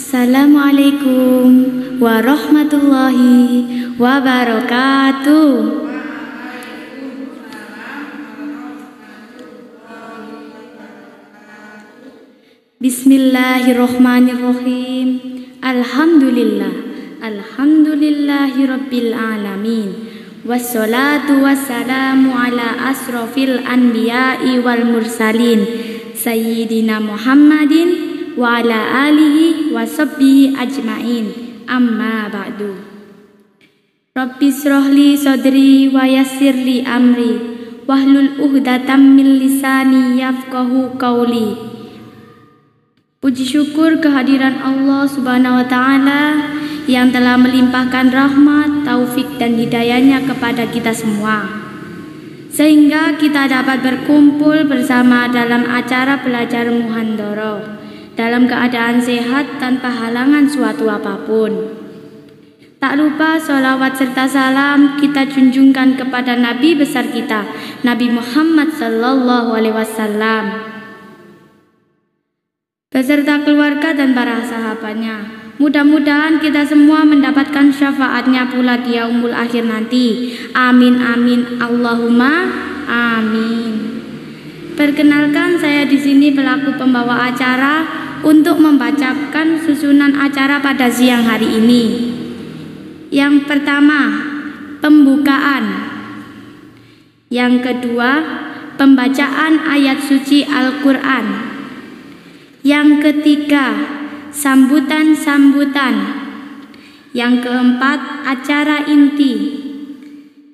Assalamualaikum warahmatullahi wabarakatuh. Bismillahirrahmanirrahim. Alhamdulillahi rabbil alamin. Wassalatu wassalamu ala asrofil anbiya'i wal mursalin Sayyidina Muhammadin wa ala alihi wa sahbihi ajma'in. Amma ba'du. Rabbi srohli sodri wa yassirli amri wahlul uhdatan min lisani yafqahu qawli. Puji syukur kehadiran Allah Subhanahu wa Ta'ala yang telah melimpahkan rahmat, taufik dan hidayahnya kepada kita semua, sehingga kita dapat berkumpul bersama dalam acara belajar Muhandoro dalam keadaan sehat tanpa halangan suatu apapun. Tak lupa sholawat serta salam kita junjungkan kepada Nabi besar kita, Nabi Muhammad Sallallahu Alaihi Wasallam, beserta keluarga dan para sahabatnya. Mudah-mudahan kita semua mendapatkan syafaatnya pula di yaumul akhir nanti. Amin amin Allahumma amin. Perkenalkan, saya di sini pelaku pembawa acara untuk membacakan susunan acara pada siang hari ini. Yang pertama, pembukaan. Yang kedua, pembacaan ayat suci Al-Quran. Yang ketiga, sambutan-sambutan. Yang keempat, acara inti.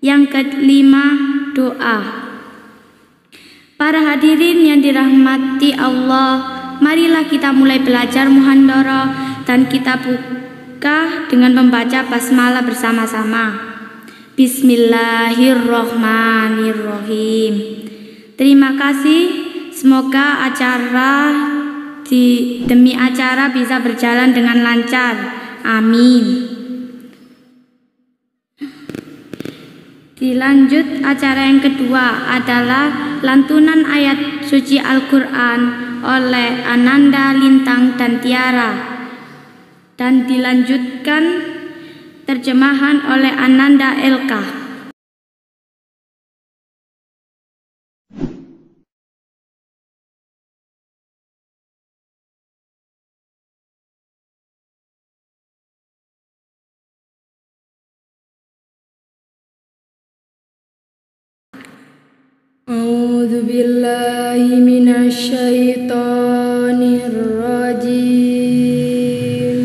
Yang kelima, doa. Para hadirin yang dirahmati Allah, marilah kita mulai belajar Muhandoro dan kita buka dengan membaca basmalah bersama-sama. Bismillahirrahmanirrahim. Terima kasih. Semoga demi acara bisa berjalan dengan lancar. Amin. Dilanjut, acara yang kedua adalah lantunan ayat suci Al-Quran oleh Ananda Lintang dan Tiara, dan dilanjutkan terjemahan oleh Ananda Elka. A'udzu billahi minasy syaithanir rajim.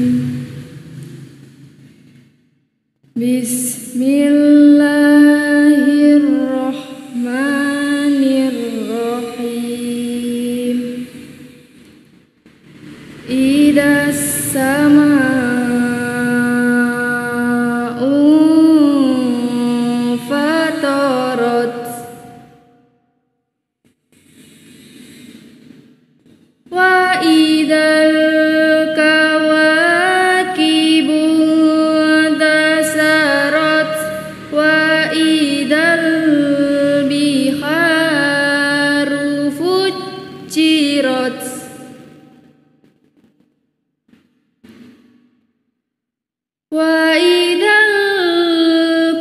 Bismillahirrahmanirrahim. Idas sama'u fatarat wa idal kawakibu dasarat wa idal biharu fujirat wa idal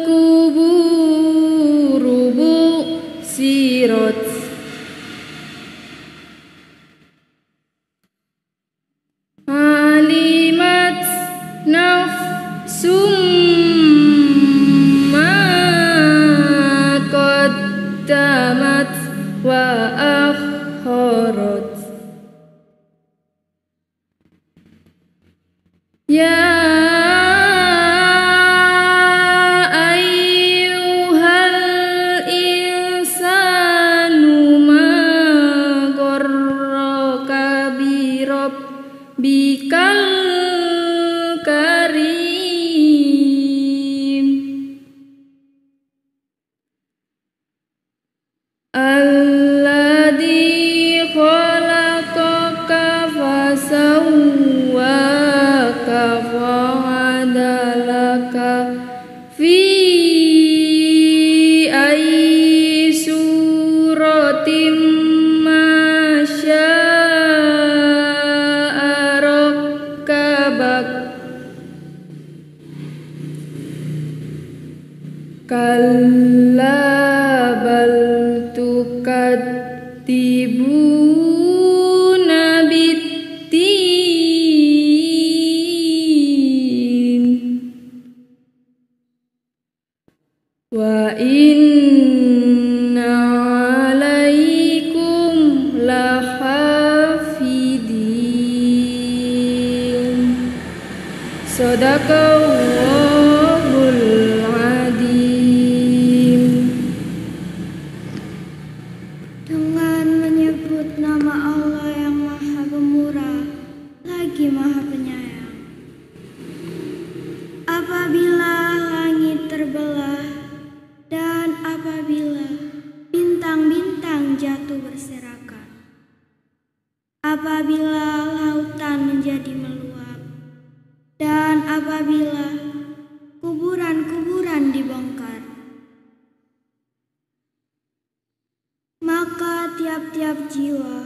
kuburu busirat alimat nafsum ma qaddamat wa akharat. Ya ayyuhal insanu ma gharraka bi rabbikal karim alladzi khalaqaka fasawwaka fa'adalaka fi ayyi suratin ma syaa rakkabak Kalla bal tukadzibuna biddin wa inna alaikum lahafidin. Sadaqallahul adzim. Dengan menyebut nama Allah yang Maha Pemurah lagi Maha Penyayang. Apabila langit terbelah dan apabila bintang-bintang jatuh berserakan, apabila lautan menjadi meluap, dan apabila kuburan-kuburan dibongkar, maka tiap-tiap jiwa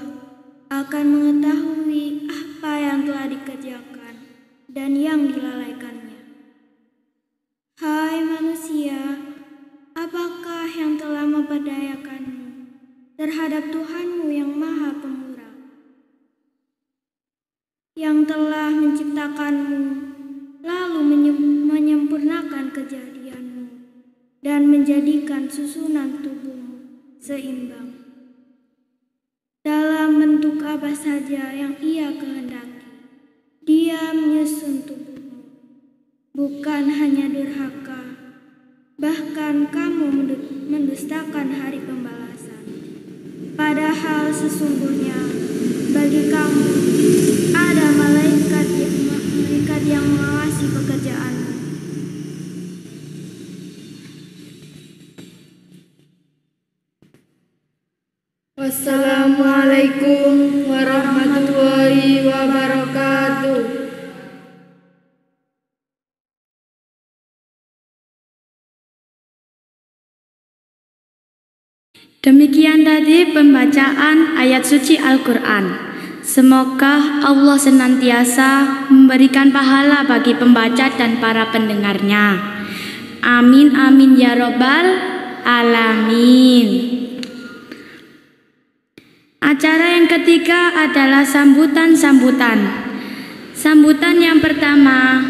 akan mengetahui apa yang telah dikerjakan dan yang dilalaikannya. Hai manusia, apakah yang telah memperdayakanmu terhadap Tuhanmu yang Maha Pemurah, yang telah menciptakanmu lalu menyempurnakan kejadianmu dan menjadikan susunan tubuhmu seimbang dalam bentuk apa saja yang Ia kehendaki. Dia menyusun tubuhmu, bukan hanya durhaka, bahkan kamu mendustakan hari pembalasan. Padahal sesungguhnya bagi kamu ada malaikat yang mengawasi pekerjaanmu. Wassalamualaikum warahmatullahi wabarakatuh. Demikian tadi pembacaan ayat suci Al-Quran. Semoga Allah senantiasa memberikan pahala bagi pembaca dan para pendengarnya. Amin amin ya robbal alamin. Acara yang ketiga adalah sambutan-sambutan. Sambutan yang pertama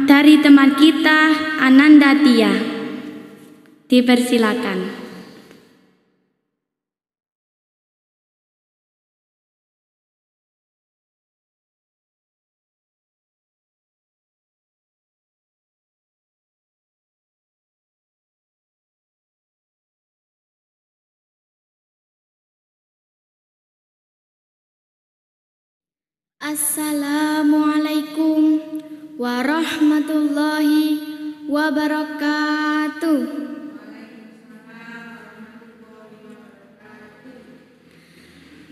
dari teman kita Ananda Tia. Dipersilakan. Assalamualaikum warahmatullahi wabarakatuh.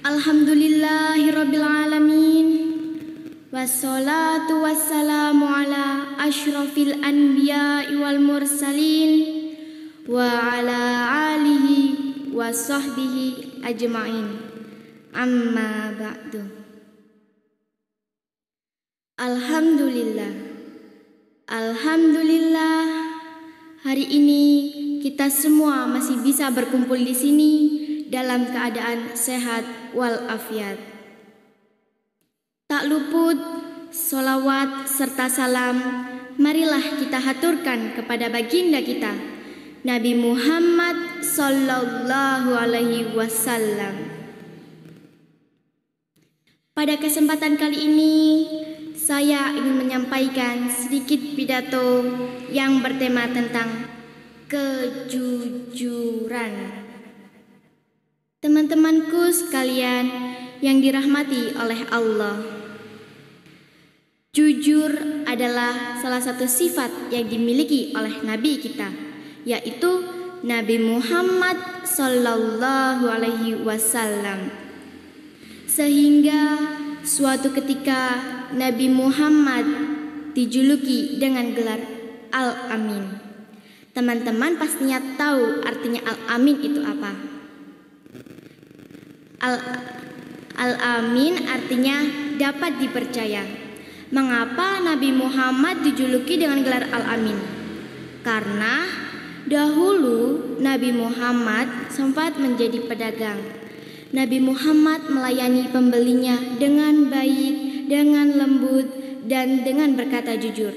Alhamdulillahirabbil alamin. Wassalatu wassalamu ala asyrafil anbiya'i wal mursalin wa ala alihi wa sahbihi ajma'in. Amma ba'du. Alhamdulillah. Alhamdulillah, hari ini kita semua masih bisa berkumpul di sini dalam keadaan sehat walafiat. Tak luput sholawat serta salam marilah kita haturkan kepada baginda kita Nabi Muhammad sallallahu alaihi wasallam. Pada kesempatan kali ini saya ingin menyampaikan sedikit pidato yang bertema tentang kejujuran. Teman-temanku sekalian yang dirahmati oleh Allah, jujur adalah salah satu sifat yang dimiliki oleh Nabi kita, yaitu Nabi Muhammad sallallahu alaihi wasallam. Sehingga suatu ketika Nabi Muhammad dijuluki dengan gelar Al-Amin. Teman-teman pastinya tahu artinya Al-Amin itu apa. Al-Amin artinya dapat dipercaya. Mengapa Nabi Muhammad dijuluki dengan gelar Al-Amin? Karena dahulu Nabi Muhammad sempat menjadi pedagang. Nabi Muhammad melayani pembelinya dengan baik, dengan lembut, dan dengan berkata jujur.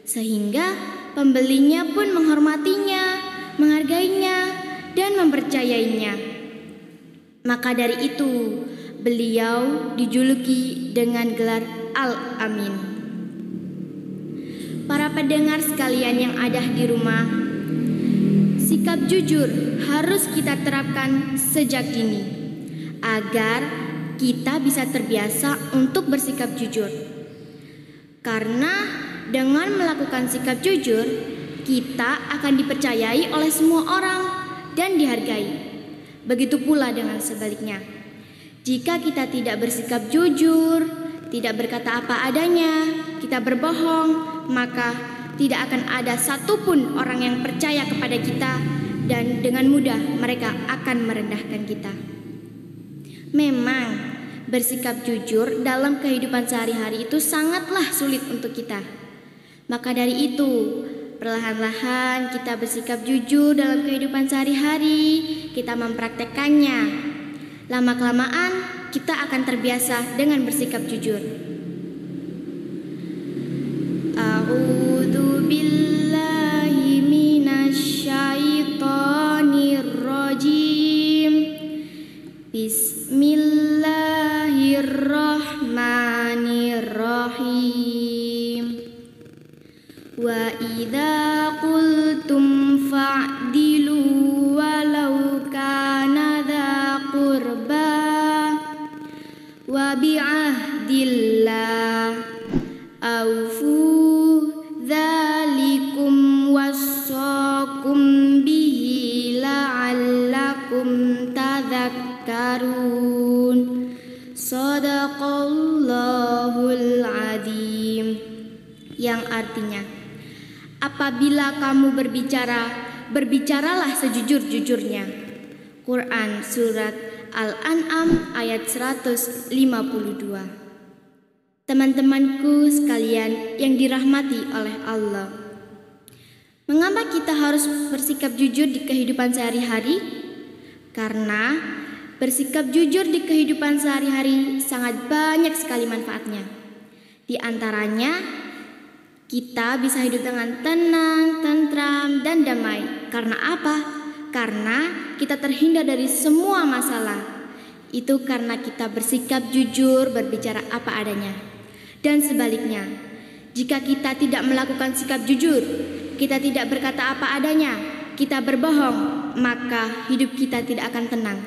Sehingga pembelinya pun menghormatinya, menghargainya, dan mempercayainya. Maka dari itu, beliau dijuluki dengan gelar Al-Amin. Para pendengar sekalian yang ada di rumah, sikap jujur harus kita terapkan sejak dini agar kita bisa terbiasa untuk bersikap jujur. Karena dengan melakukan sikap jujur, kita akan dipercayai oleh semua orang dan dihargai. Begitu pula dengan sebaliknya. Jika kita tidak bersikap jujur, tidak berkata apa adanya, kita berbohong, maka tidak akan ada satupun orang yang percaya kepada kita, dan dengan mudah mereka akan merendahkan kita. Memang bersikap jujur dalam kehidupan sehari-hari itu sangatlah sulit untuk kita. Maka dari itu, perlahan-lahan kita bersikap jujur dalam kehidupan sehari-hari, kita mempraktekkannya. Lama-kelamaan kita akan terbiasa dengan bersikap jujur. A'udzu billahi minasyaitonir rajim. Bismillahirrahmanirrahim. Wa idza qultum fa'dilu walau kana dza qurba wa bi'ahdillah aufu dzalikum wassaqum bihi la'allakum tadhakkarun. Shadaqallahul adzim. Yang artinya, apabila kamu berbicara, berbicaralah sejujur-jujurnya. Quran Surat Al-An'am ayat 152. Teman-temanku sekalian yang dirahmati oleh Allah, mengapa kita harus bersikap jujur di kehidupan sehari-hari? Karena bersikap jujur di kehidupan sehari-hari sangat banyak sekali manfaatnya. Di antaranya, kita bisa hidup dengan tenang, tentram, dan damai. Karena apa? Karena kita terhindar dari semua masalah. Itu karena kita bersikap jujur, berbicara apa adanya. Dan sebaliknya, jika kita tidak melakukan sikap jujur, kita tidak berkata apa adanya, kita berbohong, maka hidup kita tidak akan tenang.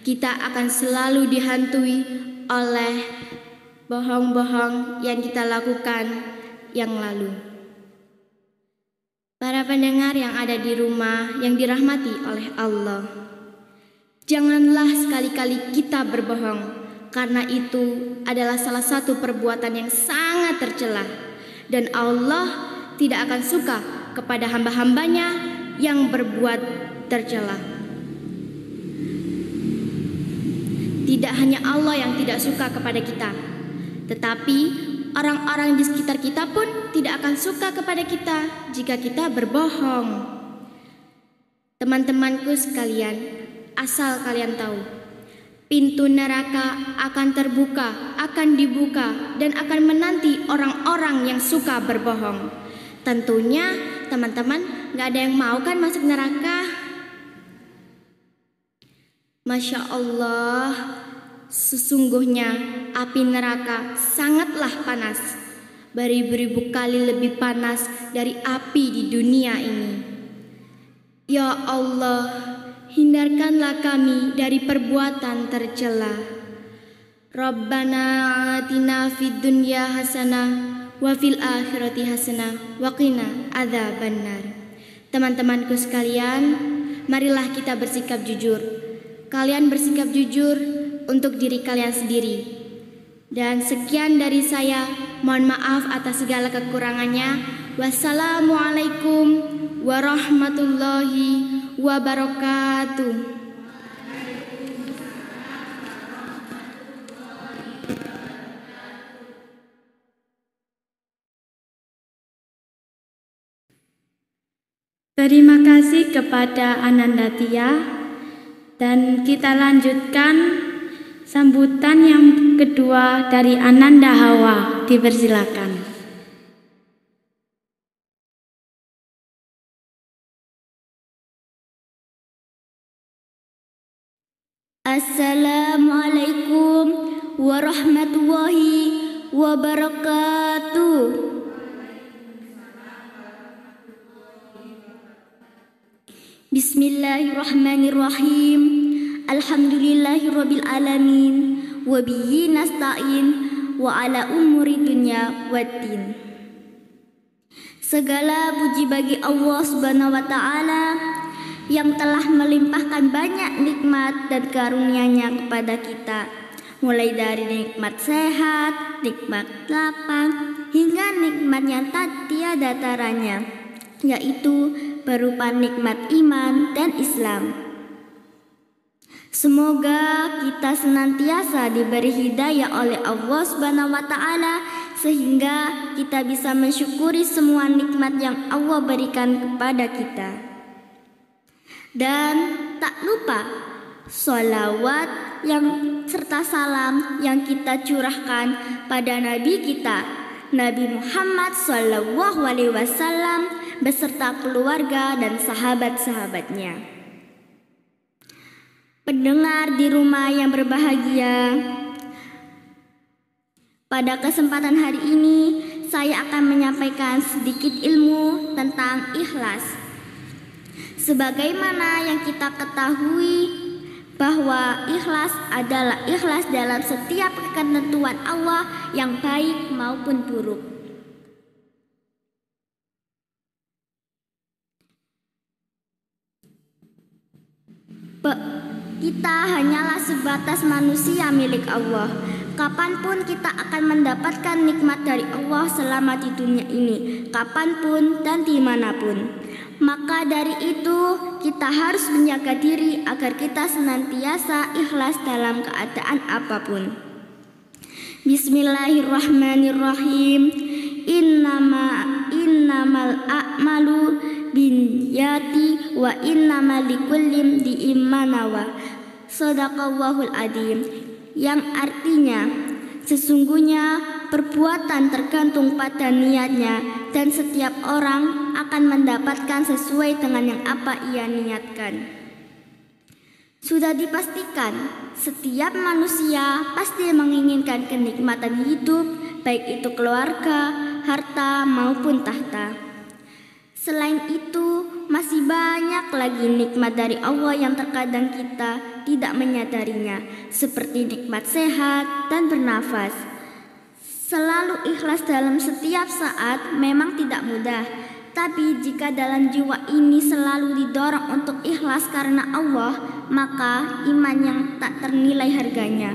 Kita akan selalu dihantui oleh bohong-bohong yang kita lakukan yang lalu. Para pendengar yang ada di rumah yang dirahmati oleh Allah, janganlah sekali-kali kita berbohong, karena itu adalah salah satu perbuatan yang sangat tercela, dan Allah tidak akan suka kepada hamba-hambanya yang berbuat tercela. Tidak hanya Allah yang tidak suka kepada kita, tetapi orang-orang di sekitar kita pun tidak akan suka kepada kita jika kita berbohong. Teman-temanku sekalian, asal kalian tahu, pintu neraka akan terbuka, akan dibuka, dan akan menanti orang-orang yang suka berbohong. Tentunya teman-teman gak ada yang mau kan masuk neraka? Masya Allah, sesungguhnya api neraka sangatlah panas, beribu-ribu kali lebih panas dari api di dunia ini. Ya Allah, hindarkanlah kami dari perbuatan tercela. Rabbana atina fid dunya hasanah wa fil akhirati hasanah wa qina adzabannar. Teman-temanku sekalian, marilah kita bersikap jujur. Kalian bersikap jujur untuk diri kalian sendiri. Dan sekian dari saya, mohon maaf atas segala kekurangannya. Wassalamualaikum warahmatullahi wabarakatuh. Terima kasih kepada Ananda Tia, dan kita lanjutkan sambutan yang kedua dari Ananda Hawa. Dipersilakan. Assalamualaikum warahmatullahi wabarakatuh. Bismillahirrahmanirrahim. Alhamdulillahirabbil alamin wa bihi nasta'in wa ala umuri dunya waddin. Segala puji bagi Allah Subhanahu wa taala yang telah melimpahkan banyak nikmat dan karunia-Nya kepada kita, mulai dari nikmat sehat, nikmat lapang, hingga nikmat yang tak tiada taranya, yaitu berupa nikmat iman dan Islam. Semoga kita senantiasa diberi hidayah oleh Allah Subhanahu wa taala sehingga kita bisa mensyukuri semua nikmat yang Allah berikan kepada kita. Dan tak lupa sholawat serta salam yang kita curahkan pada Nabi kita, Nabi Muhammad SAW beserta keluarga dan sahabat-sahabatnya. Pendengar di rumah yang berbahagia, pada kesempatan hari ini saya akan menyampaikan sedikit ilmu tentang ikhlas. Sebagaimana yang kita ketahui bahwa ikhlas adalah ikhlas dalam setiap ketentuan Allah yang baik maupun buruk. Kita hanyalah sebatas manusia milik Allah. Kapanpun kita akan mendapatkan nikmat dari Allah selama di dunia ini, kapanpun dan dimanapun. Maka dari itu kita harus menjaga diri agar kita senantiasa ikhlas dalam keadaan apapun. Bismillahirrahmanirrahim. Innamal a'malu binniyati wa innamal likulli imrin ma nawa. Shadaqallahul adzim. Yang artinya sesungguhnya perbuatan tergantung pada niatnya dan setiap orang akan mendapatkan sesuai dengan yang apa ia niatkan. Sudah dipastikan setiap manusia pasti menginginkan kenikmatan hidup, baik itu keluarga, harta maupun tahta. Selain itu, masih banyak lagi nikmat dari Allah yang terkadang kita tidak menyadarinya, seperti nikmat sehat dan bernafas. Selalu ikhlas dalam setiap saat memang tidak mudah, tapi jika dalam jiwa ini selalu didorong untuk ikhlas karena Allah, maka iman yang tak ternilai harganya.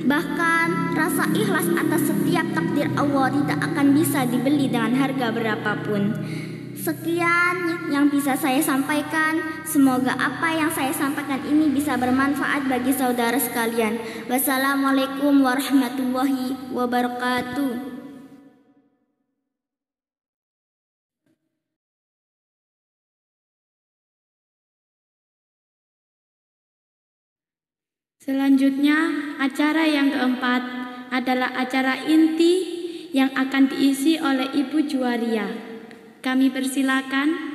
Bahkan rasa ikhlas atas setiap takdir Allah tidak akan bisa dibeli dengan harga berapapun. Sekian yang bisa saya sampaikan. Semoga apa yang saya sampaikan ini bisa bermanfaat bagi saudara sekalian. Wassalamualaikum warahmatullahi wabarakatuh. Selanjutnya, acara yang keempat adalah acara inti yang akan diisi oleh Ibu Juwaria. Kami persilakan.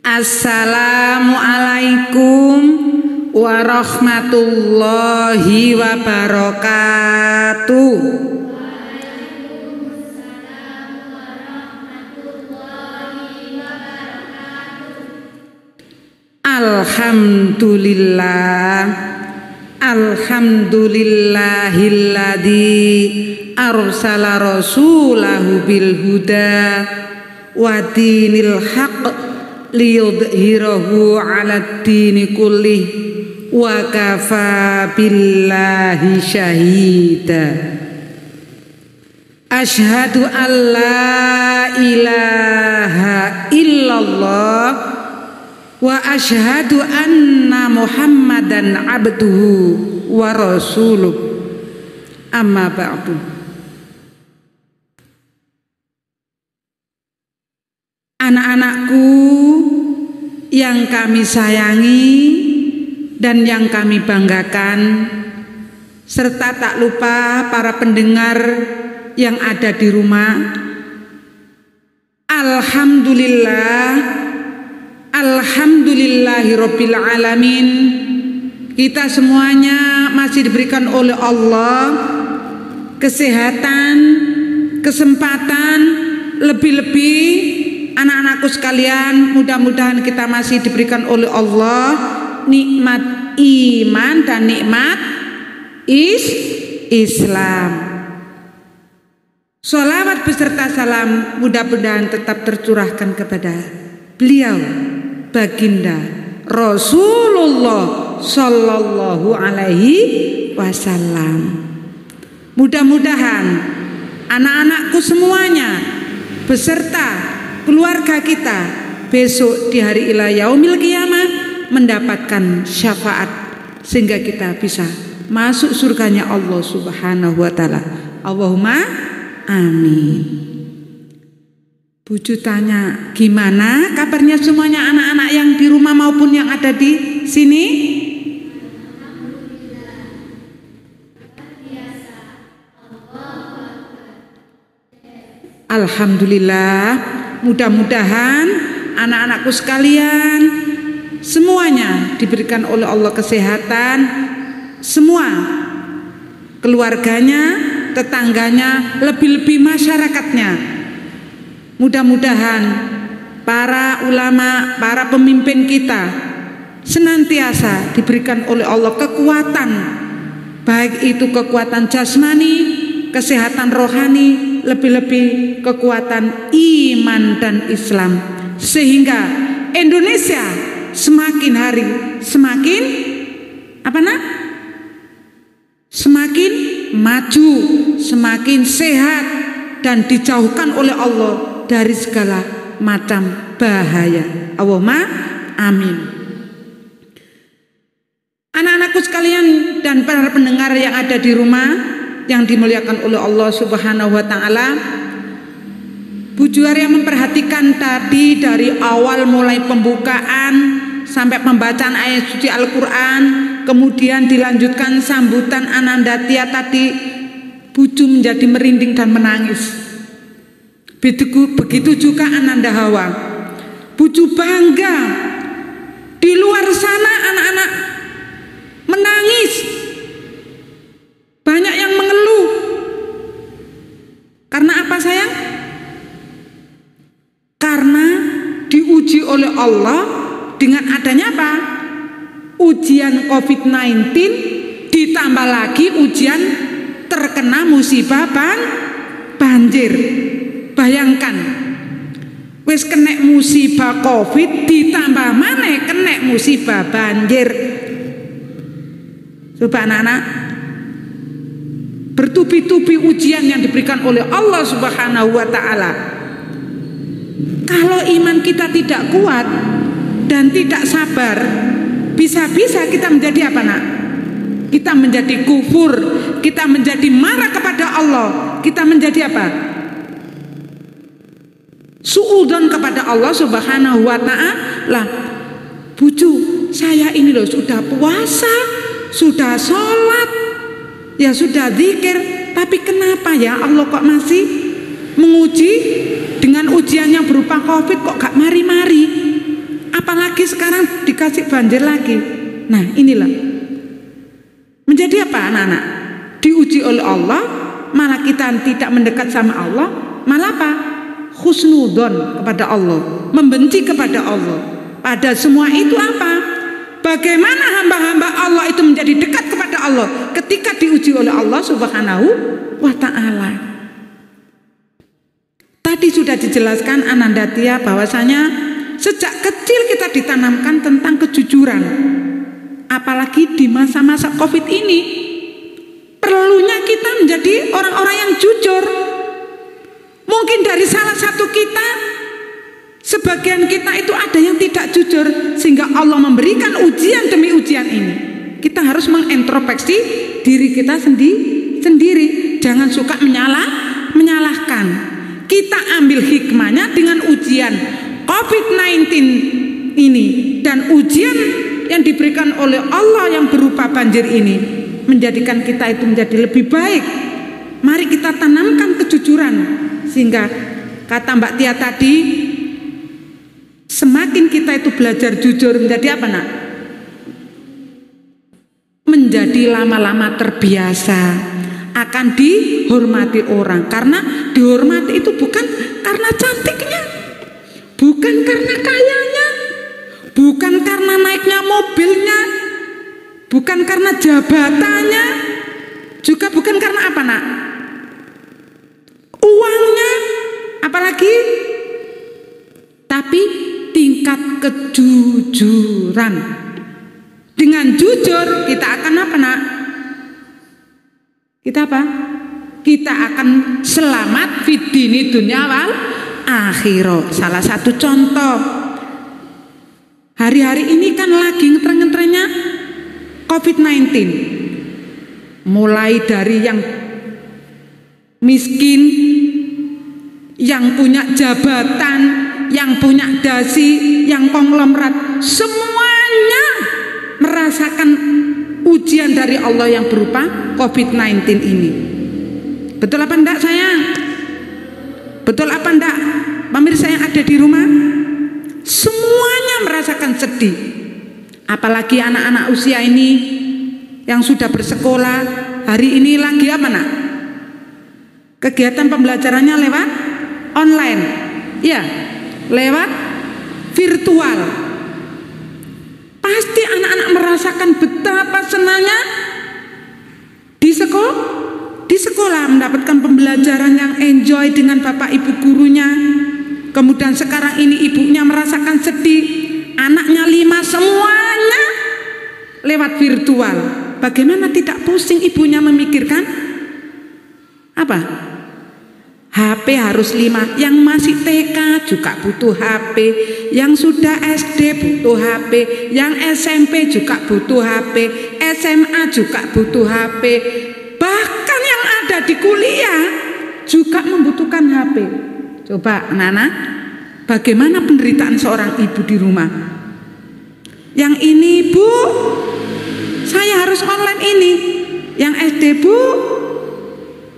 Assalamualaikum warahmatullahi wabarakatuh. Alhamdulillahilladzi arsala rasulahu bil huda wa dinil haqq liyudhhirahu 'alad dini kullih wa kafa billahi syahida. Asyhadu an la ilaha illallah wa asyhadu anna Muhammadan abduhu wa rasuluh. Amma ba'du. anak-anakku yang kami sayangi dan yang kami banggakan, serta tak lupa para pendengar yang ada di rumah. Alhamdulillahirabbil alamin. Kita semuanya masih diberikan oleh Allah kesehatan, kesempatan, lebih-lebih anak-anakku sekalian, mudah-mudahan kita masih diberikan oleh Allah nikmat iman dan nikmat Islam. Sholawat beserta salam mudah-mudahan tetap tercurahkan kepada beliau, baginda Rasulullah Sallallahu Alaihi Wasallam. Mudah-mudahan anak-anakku semuanya beserta keluarga kita besok di hari ila yaumil qiyamah mendapatkan syafaat sehingga kita bisa masuk surganya Allah Subhanahu wa taala. Allahumma amin. Bucu tanya, gimana kabarnya semuanya anak-anak yang di rumah maupun yang ada di sini? Alhamdulillah. Mudah-mudahan anak-anakku sekalian semuanya diberikan oleh Allah kesehatan, semua keluarganya, tetangganya, lebih-lebih masyarakatnya. Mudah-mudahan para ulama, para pemimpin kita senantiasa diberikan oleh Allah kekuatan, baik itu kekuatan jasmani, kesehatan rohani, lebih-lebih kekuatan iman dan Islam, sehingga Indonesia semakin hari semakin semakin maju, semakin sehat dan dijauhkan oleh Allah dari segala macam bahaya. Allahumma amin. Anak-anakku sekalian dan para pendengar yang ada di rumah yang dimuliakan oleh Allah Subhanahu wa taala, Bu Juwaria memperhatikan tadi dari awal mulai pembukaan sampai pembacaan ayat suci Al-Qur'an, kemudian dilanjutkan sambutan Anandatia tadi, Buju menjadi merinding dan menangis. Begitu juga Ananda Hawa. Buju bangga. Di luar sana anak-anak menangis. Banyak yang mengeluh. Karena apa sayang? Karena diuji oleh Allah dengan adanya apa? Ujian COVID-19 ditambah lagi ujian terkena musibah banjir. Bayangkan, wis kena musibah COVID ditambah mana kena musibah banjir. Coba anak-anak, bertubi-tubi ujian yang diberikan oleh Allah Subhanahu wa taala. Kalau iman kita tidak kuat dan tidak sabar, bisa-bisa kita menjadi apa nak? Kita menjadi kufur, kita menjadi marah kepada Allah, kita menjadi apa? Suudzon kepada Allah Subhanahu wa taala. Buju, saya ini loh sudah puasa, sudah sholat, ya sudah zikir, tapi kenapa ya Allah kok masih menguji dengan ujian yang berupa COVID, kok gak mari-mari? Apalagi sekarang dikasih banjir lagi. Nah inilah menjadi apa anak-anak? Diuji oleh Allah, malah kita tidak mendekat sama Allah, malah apa? Husnudon kepada Allah, membenci kepada Allah. Pada semua itu apa? Bagaimana hamba-hamba Allah itu menjadi dekat kepada Allah ketika diuji oleh Allah Subhanahu wa ta'ala. Tadi sudah dijelaskan Anandatia bahwasanya sejak kecil kita ditanamkan tentang kejujuran. Apalagi di masa-masa COVID ini, perlunya kita menjadi orang-orang yang jujur. Mungkin dari salah satu kita, sebagian kita itu ada yang tidak jujur, sehingga Allah memberikan ujian demi ujian ini. Kita harus mengintrospeksi diri kita sendiri. Jangan suka menyalahkan. Kita ambil hikmahnya dengan ujian COVID-19 ini dan ujian yang diberikan oleh Allah yang berupa banjir ini menjadikan kita itu menjadi lebih baik. Mari kita tanamkan kejujuran, sehingga kata Mbak Tia tadi, semakin kita itu belajar jujur menjadi apa nak? Menjadi lama-lama terbiasa akan dihormati orang. Karena dihormati itu bukan karena cantiknya, bukan karena kayanya, bukan karena naiknya mobilnya, bukan karena jabatannya, juga bukan karena apa nak? Uangnya, apalagi, tapi tingkat kejujuran. Dengan jujur kita akan apa nak? Kita apa? Kita akan selamat fid dini dunya wal akhirah. Salah satu contoh, hari-hari ini kan lagi ngetren-ngetrennya COVID-19. Mulai dari yang miskin, yang punya jabatan, yang punya dasi, yang konglomerat, semuanya merasakan ujian dari Allah yang berupa COVID-19 ini. Betul apa enggak sayang? Betul apa enggak pemirsa yang ada di rumah? Semuanya merasakan sedih. Apalagi anak-anak usia ini yang sudah bersekolah, hari ini lagi apa nak? Kegiatan pembelajarannya lewat online, ya, lewat virtual. Pasti anak-anak merasakan betapa senangnya di sekolah mendapatkan pembelajaran yang enjoy dengan bapak ibu gurunya. Kemudian sekarang ini ibunya merasakan sedih, anaknya 5 semuanya lewat virtual. Bagaimana tidak pusing ibunya memikirkan apa? HP harus 5, yang masih TK juga butuh HP, yang sudah SD butuh HP, yang SMP juga butuh HP, SMA juga butuh HP, bahkan yang ada di kuliah juga membutuhkan HP. Coba anak-anak, bagaimana penderitaan seorang ibu di rumah? Yang ini bu, saya harus online ini. Yang SD bu,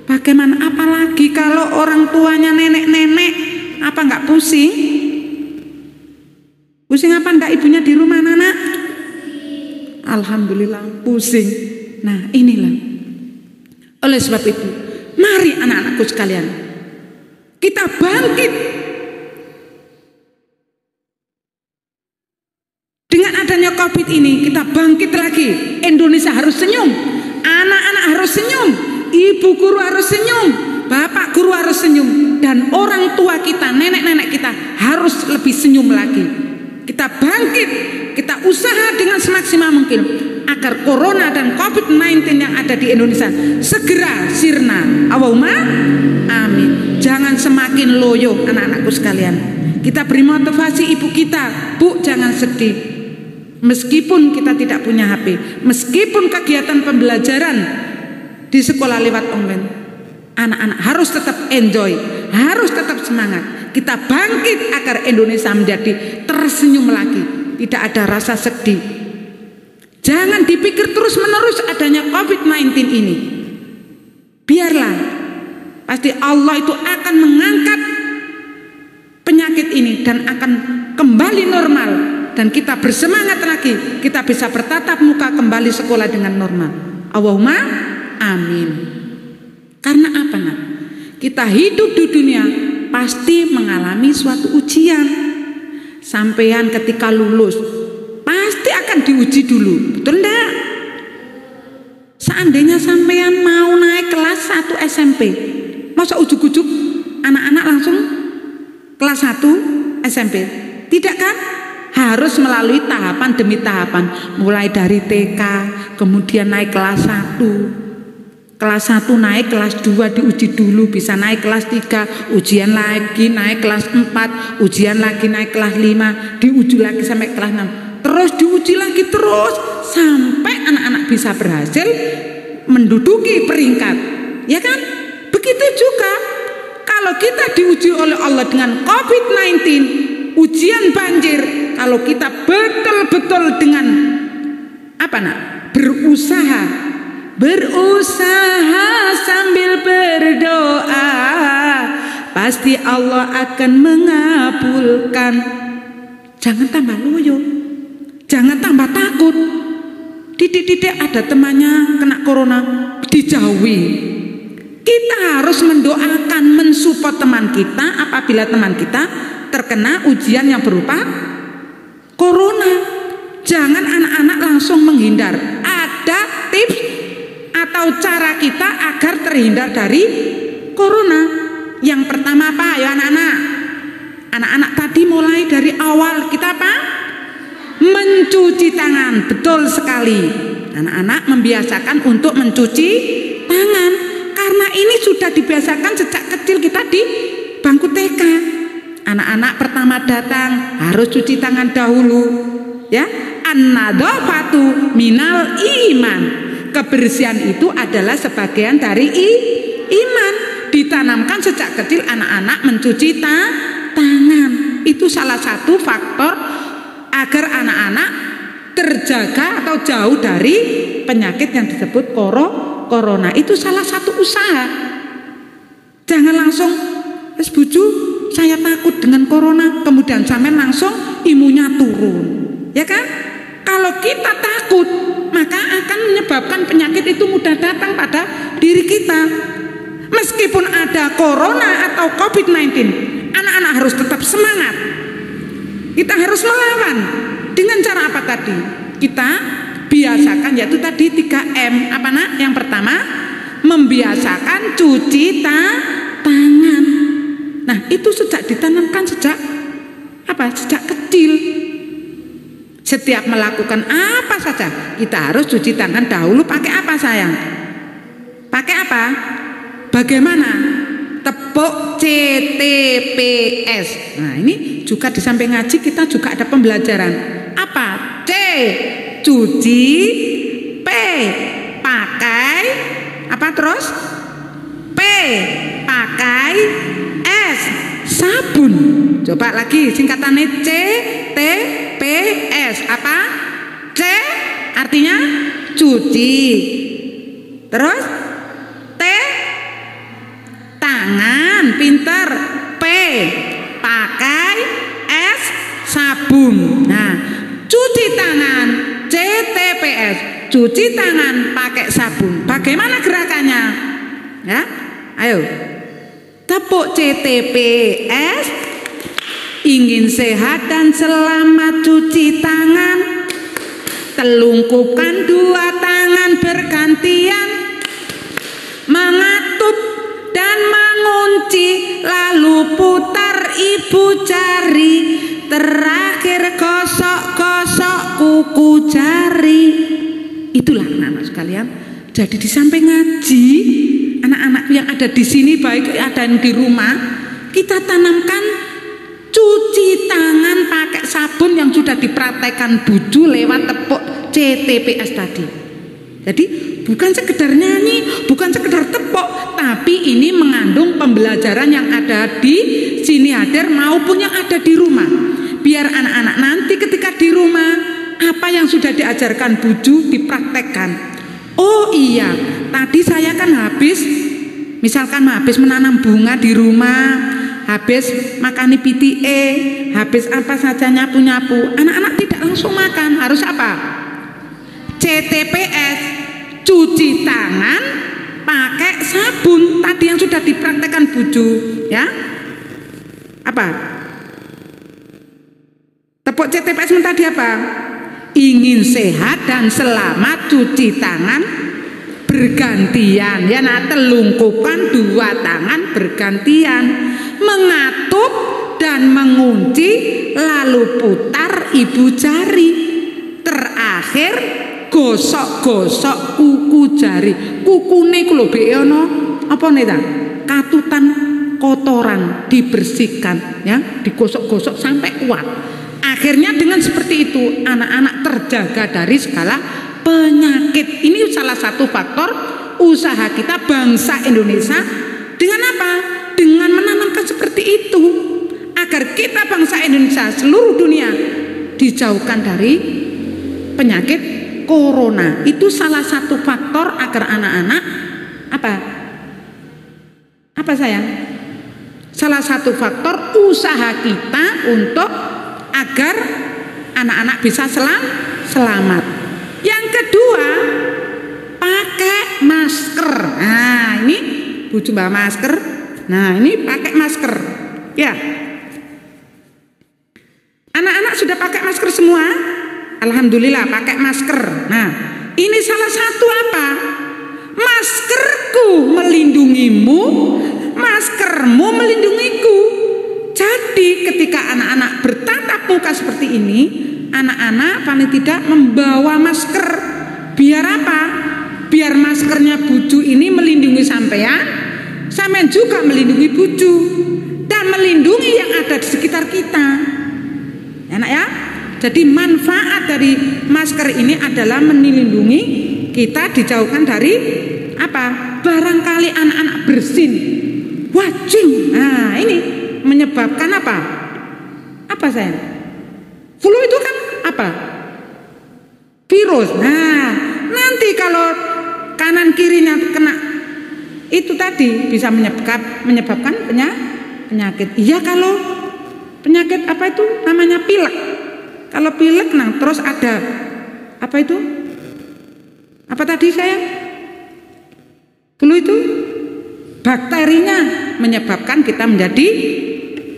bagaimana? Apalagi kalau orang tuanya nenek-nenek, apa nggak pusing? Pusing apa enggak ibunya di rumah anak? Alhamdulillah pusing. Nah inilah. Oleh sebab itu, mari anak-anakku sekalian, kita bangkit. Dengan adanya COVID ini, kita bangkit lagi. Indonesia harus senyum, anak-anak harus senyum, ibu guru harus senyum, bapak guru harus senyum, dan orang tua kita, nenek-nenek kita harus lebih senyum lagi. Kita bangkit, kita usaha dengan semaksimal mungkin agar corona dan COVID-19 yang ada di Indonesia segera sirna. Allahumma amin. Jangan semakin loyo anak-anakku sekalian. Kita beri motivasi ibu kita, bu jangan sedih. Meskipun kita tidak punya HP, meskipun kegiatan pembelajaran di sekolah lewat online, anak-anak harus tetap enjoy, harus tetap semangat. Kita bangkit agar Indonesia menjadi tersenyum lagi, tidak ada rasa sedih. Jangan dipikir terus menerus adanya COVID-19 ini. Biarlah, pasti Allah itu akan mengangkat penyakit ini dan akan kembali normal. Dan kita bersemangat lagi, kita bisa bertatap muka kembali sekolah dengan normal. Allahumma amin. Karena apa nak? Kita hidup di dunia pasti mengalami suatu ujian. Sampean ketika lulus pasti akan diuji dulu, betul enggak? Seandainya sampean mau naik kelas 1 SMP, masa ujuk-ujuk anak-anak langsung kelas 1 SMP? Tidak kan? Harus melalui tahapan demi tahapan, mulai dari TK, kemudian naik kelas 1, kelas 1 naik kelas 2 diuji dulu, bisa naik kelas 3, ujian lagi naik kelas 4, ujian lagi naik kelas 5, diuji lagi sampai kelas 6, terus diuji lagi terus sampai anak-anak bisa berhasil menduduki peringkat, ya kan? Begitu juga kalau kita diuji oleh Allah dengan COVID-19, ujian banjir, kalau kita betul-betul dengan berusaha sambil berdoa, pasti Allah akan mengabulkan. Jangan tambah loyo, jangan tambah takut. Titik-titik ada temannya kena corona, dijauhi. Kita harus mendoakan, mensupport teman kita apabila teman kita terkena ujian yang berupa corona. Jangan anak-anak langsung menghindar. Ada tips atau cara kita agar terhindar dari corona. Yang pertama apa ya anak-anak? Anak-anak tadi mulai dari awal kita apa? Mencuci tangan. Betul sekali. Anak-anak membiasakan untuk mencuci tangan. Karena ini sudah dibiasakan sejak kecil kita di bangku TK. Anak-anak pertama datang harus cuci tangan dahulu. Ya, an-nadzafatu minal iman. Kebersihan itu adalah sebagian dari iman. Ditanamkan sejak kecil anak-anak mencuci tangan. Itu salah satu faktor agar anak-anak terjaga atau jauh dari penyakit yang disebut corona. Itu salah satu usaha. Jangan langsung "Wes buju, saya takut dengan corona," kemudian sampai langsung imunnya turun. Ya kan? Kalau kita takut, maka akan menyebabkan penyakit itu mudah datang pada diri kita. Meskipun ada corona atau COVID-19, anak-anak harus tetap semangat. Kita harus melawan. Dengan cara apa tadi? Kita biasakan, yaitu tadi 3M. Apa nak? Yang pertama, membiasakan cuci tangan. Nah, itu sejak ditanamkan sejak kecil. Setiap melakukan apa saja, kita harus cuci tangan dahulu. Pakai apa sayang? Pakai apa? Bagaimana? Tepuk CTPS. Nah, ini juga di samping ngaji kita juga ada pembelajaran. Apa? C, cuci. P, pakai. Apa terus? P, pakai. S, sabun. Coba lagi singkatannya C, T, P, S. Apa? C artinya cuci. Terus T, tangan, pinter. P, pakai. S, sabun. Nah, cuci tangan, CTPS, cuci tangan pakai sabun. Bagaimana gerakannya? Ya, ayo. Tepuk CTPS. Ingin sehat dan selamat cuci tangan. Telungkupkan dua tangan bergantian. Mengatup dan mengunci, lalu putar ibu jari. Terakhir gosok-gosok kuku jari. Itulah anak-anak sekalian. Jadi di samping ngaji, anak-anak yang ada di sini baik ada yang di rumah, kita tanamkan cuci tangan pakai sabun yang sudah dipraktekkan buju lewat tepuk CTPS tadi. Jadi bukan sekedar nyanyi, bukan sekedar tepuk, tapi ini mengandung pembelajaran yang ada di sini hadir maupun yang ada di rumah. Biar anak-anak nanti ketika di rumah, apa yang sudah diajarkan buju dipraktekkan. Oh iya, tadi saya kan habis menanam bunga di rumah, habis makan PTA, habis apa saja nyapu-nyapu. Anak-anak tidak langsung makan, harus apa? CTPS, cuci tangan pakai sabun tadi yang sudah dipraktekkan buju, ya. Apa? Tepuk CTPS tadi apa? Ingin sehat dan selamat cuci tangan bergantian, ya. Nah, telungkupkan dua tangan bergantian, mengatup dan mengunci, lalu putar ibu jari. Terakhir gosok-gosok kuku jari. Kukune ku lho bek ono apa nih ta? Katutan kotoran dibersihkan, ya, digosok-gosok sampai kuat. Akhirnya dengan seperti itu anak-anak terjaga dari segala penyakit. Ini salah satu faktor usaha kita bangsa Indonesia. Dengan apa? Dengan menanamkan seperti itu. Agar agar kita bangsa Indonesia seluruh dunia dijauhkan dari penyakit corona. Itu salah satu faktor agar anak-anak apa sayang? Salah satu faktor usaha kita untuk agar anak-anak bisa selamat. Yang kedua, pakai masker. Nah, ini Bu coba masker. Nah, ini pakai masker. Ya. Anak-anak sudah pakai masker semua? Alhamdulillah pakai masker. Nah, ini salah satu apa? Maskerku melindungimu, maskermu melindungiku. Jadi ketika anak-anak bertatap muka seperti ini, anak-anak paling tidak membawa masker. Biar apa? Biar maskernya bucu ini melindungi sampean, sampean juga melindungi bucu, dan melindungi yang ada di sekitar kita. Enak ya? Jadi manfaat dari masker ini adalah melindungi kita dijauhkan dari apa? Barangkali anak-anak bersin, wajing. Nah, ini menyebabkan apa? Apa sayang? Flu itu kan apa? Virus. Nah, nanti kalau kanan kirinya kena itu tadi bisa menyebabkan penyakit. Iya, kalau penyakit apa itu namanya pilek. Kalau pilek, nah terus ada apa itu? Apa tadi saya? Flu itu bakterinya menyebabkan kita menjadi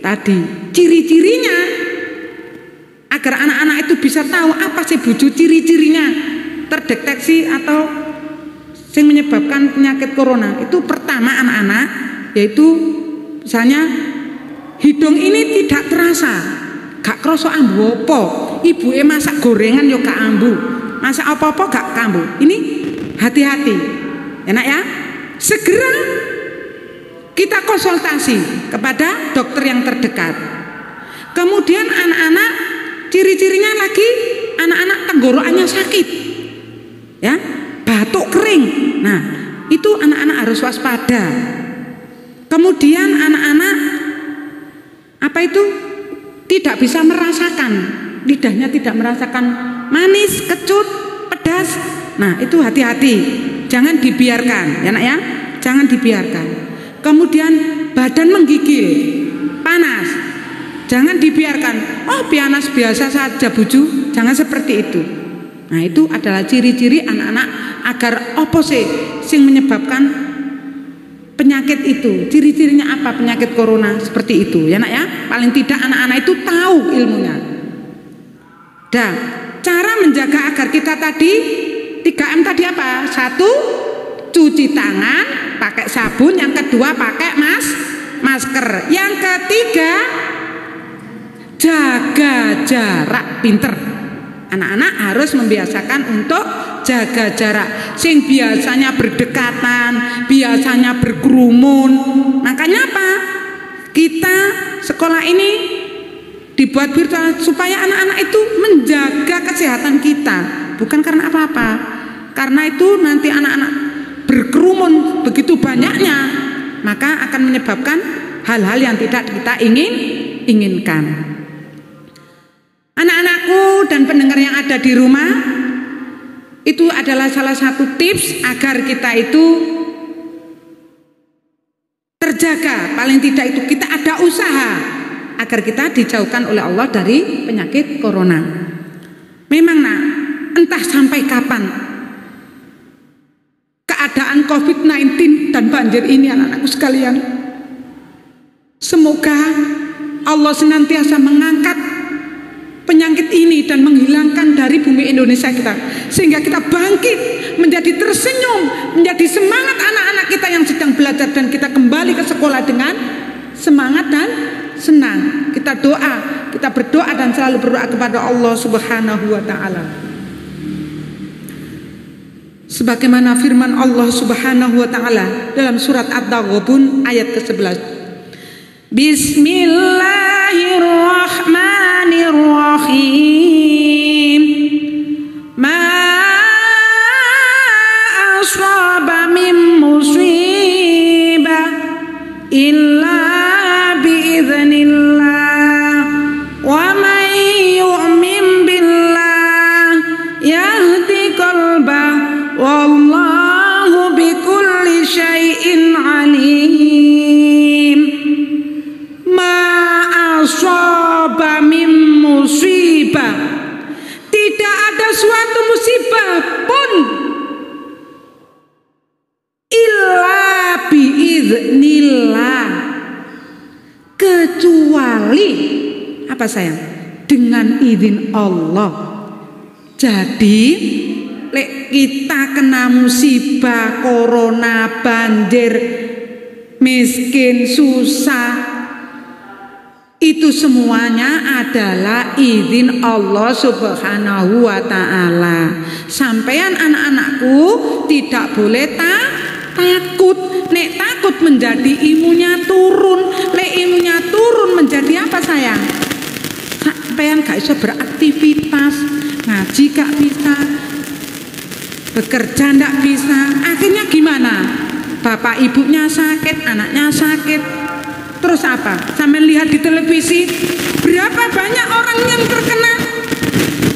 tadi. Ciri-cirinya agar anak-anak itu bisa tahu apa sih buju ciri-cirinya terdeteksi atau yang menyebabkan penyakit corona. Itu pertama anak-anak, yaitu misalnya hidung ini tidak terasa, gak kroso ambu apa, ibu masak gorengan yo gak ambu, masak apa-apa gak kambu. Ini hati-hati, enak ya. Segera kita konsultasi kepada dokter yang terdekat. Kemudian anak-anak ciri-cirinya lagi, anak-anak tenggorokannya sakit, ya, batuk kering. Nah, itu anak-anak harus waspada. Kemudian anak-anak apa itu tidak bisa merasakan, lidahnya tidak merasakan manis, kecut, pedas. Nah, itu hati-hati, jangan dibiarkan, ya nak ya, jangan dibiarkan. Kemudian badan menggigil, panas, jangan dibiarkan. Oh, panas biasa saja buju, jangan seperti itu. Nah, itu adalah ciri-ciri anak-anak agar apa sing menyebabkan penyakit itu. Ciri-cirinya apa penyakit corona seperti itu, ya nak ya. Paling tidak anak-anak itu tahu ilmunya. Dan cara menjaga agar kita tadi 3M tadi apa? 1, cuci tangan pakai sabun. Yang kedua pakai masker. Yang ketiga jaga jarak. Pinter. Anak-anak harus membiasakan untuk jaga jarak. Sing biasanya berdekatan, biasanya berkerumun. Makanya apa? Kita sekolah ini dibuat virtual supaya anak-anak itu menjaga kesehatan kita. Bukan karena apa-apa. Karena itu nanti anak-anak berkerumun begitu banyaknya, maka akan menyebabkan hal-hal yang tidak kita inginkan. Anak-anakku dan pendengar yang ada di rumah, itu adalah salah satu tips agar kita itu terjaga. Paling tidak itu kita ada usaha agar kita dijauhkan oleh Allah dari penyakit corona. Memang nak, entah sampai kapan keadaan COVID-19 dan banjir ini anak-anakku sekalian. Semoga Allah senantiasa mengangkat penyakit ini dan menghilangkan dari bumi Indonesia kita, sehingga kita bangkit menjadi tersenyum, menjadi semangat anak-anak kita yang sedang belajar, dan kita kembali ke sekolah dengan semangat dan senang. Kita berdoa dan selalu berdoa kepada Allah Subhanahu wa taala. Sebagaimana firman Allah Subhanahu wa taala dalam surat At-Taghabun ayat ke-11. Bismillahirrahmanirrahim. Ma asaba min musibah illa biiznillah. asaba min musibah, tidak ada suatu musibah pun illa biiznillah, kecuali apa sayang? Dengan izin Allah. Jadi lek kita kena musibah, corona, banjir, miskin, susah, itu semuanya adalah izin Allah Subhanahu wa ta'ala. Sampean anak-anakku tidak boleh takut. Nek takut menjadi imunnya turun. Nek imunnya turun menjadi apa sayang? Sampean gak bisa beraktivitas, ngaji gak bisa, bekerja gak bisa. Akhirnya gimana? Bapak ibunya sakit, anaknya sakit. Terus apa? Sampai lihat di televisi berapa banyak orang yang terkena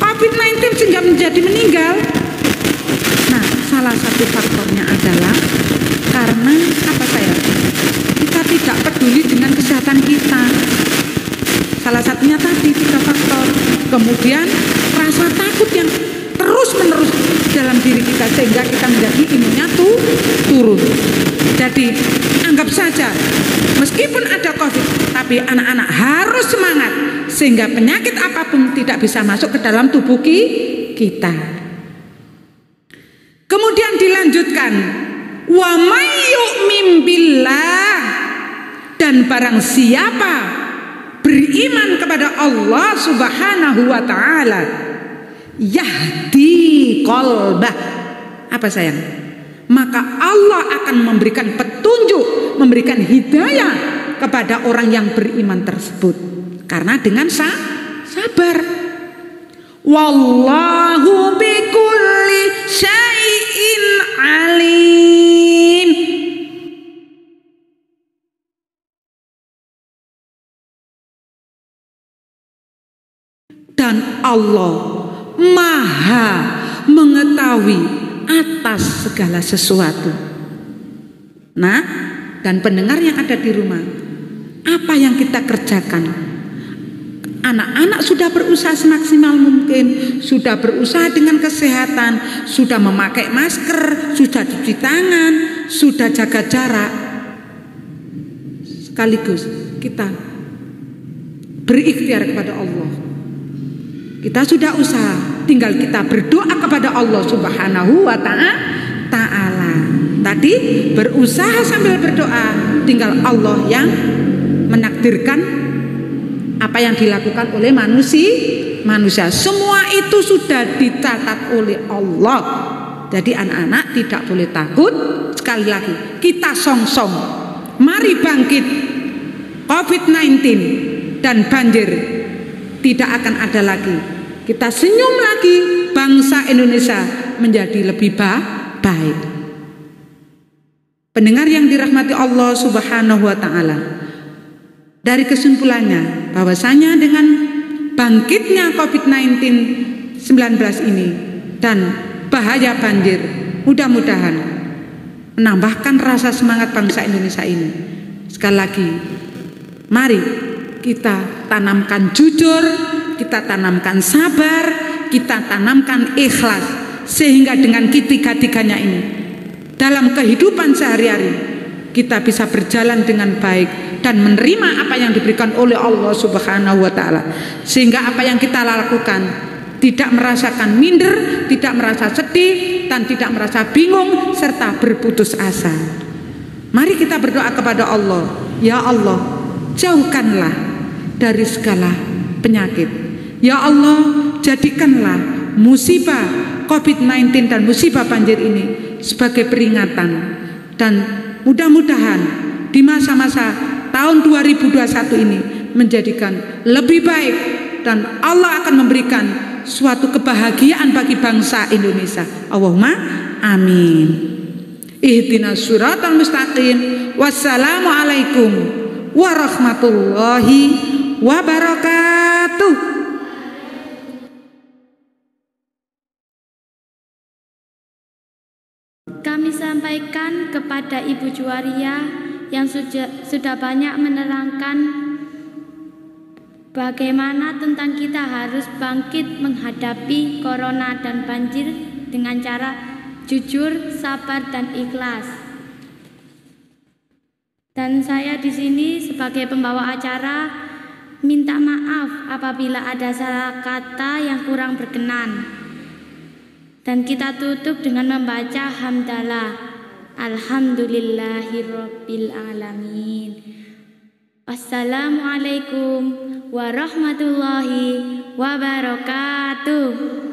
COVID-19 sehingga menjadi meninggal. Nah, salah satu faktornya adalah karena apa sayang? Kita tidak peduli dengan kesehatan kita. Salah satunya tadi 3 faktor. Kemudian rasa takut yang terus-menerus dalam diri kita sehingga kita menjadi imunnya turun. Jadi anggap saja meskipun ada COVID, tapi anak-anak harus semangat sehingga penyakit apapun tidak bisa masuk ke dalam tubuh kita. Kemudian dilanjutkan, wa may yu'min billah, dan barang siapa beriman kepada Allah Subhanahu wa ta'ala, yahdi qalbah, apa sayang? Maka Allah akan memberikan petunjuk, memberikan hidayah kepada orang yang beriman tersebut. Karena dengan sabar. Wallahu bikulli syai'in alim. Dan Allah Maha mengetahui atas segala sesuatu. Nah, dan pendengar yang ada di rumah, apa yang kita kerjakan? Anak-anak sudah berusaha semaksimal mungkin, sudah berusaha dengan kesehatan, sudah memakai masker, sudah cuci tangan, sudah jaga jarak. Sekaligus kita berikhtiar kepada Allah. Kita sudah usaha, tinggal kita berdoa kepada Allah Subhanahu wa ta'ala. Tadi berusaha sambil berdoa, tinggal Allah yang menakdirkan apa yang dilakukan oleh manusia. Semua itu sudah dicatat oleh Allah. Jadi anak-anak tidak boleh takut. Sekali lagi, kita song-song, mari bangkit. COVID-19 dan banjir tidak akan ada lagi. Kita senyum lagi, bangsa Indonesia menjadi lebih baik. Pendengar yang dirahmati Allah Subhanahu wa ta'ala, dari kesimpulannya bahwasanya dengan bangkitnya COVID-19 ini dan bahaya banjir, mudah-mudahan menambahkan rasa semangat bangsa Indonesia ini. Sekali lagi, mari kita tanamkan jujur, kita tanamkan sabar, kita tanamkan ikhlas, sehingga dengan ketiga-tiganya ini dalam kehidupan sehari-hari kita bisa berjalan dengan baik dan menerima apa yang diberikan oleh Allah Subhanahu wa ta'ala, sehingga apa yang kita lakukan tidak merasakan minder, tidak merasa sedih, dan tidak merasa bingung serta berputus asa. Mari kita berdoa kepada Allah. Ya Allah, jauhkanlah dari segala penyakit. Ya Allah, jadikanlah musibah COVID-19 dan musibah banjir ini sebagai peringatan, dan mudah-mudahan di masa-masa tahun 2021 ini menjadikan lebih baik, dan Allah akan memberikan suatu kebahagiaan bagi bangsa Indonesia. Allahumma amin. Ihdinas siratal mustaqim. Wassalamualaikum warahmatullahi wabarakatuh. Kami sampaikan kepada Ibu Juwaria yang sudah banyak menerangkan Bagaimana tentang kita harus bangkit menghadapi corona dan banjir dengan cara jujur, sabar, dan ikhlas. Dan saya di sini sebagai pembawa acara minta maaf apabila ada salah kata yang kurang berkenan. Dan kita tutup dengan membaca hamdalah. Alhamdulillahirabbil alamin. Wassalamualaikum warahmatullahi wabarakatuh.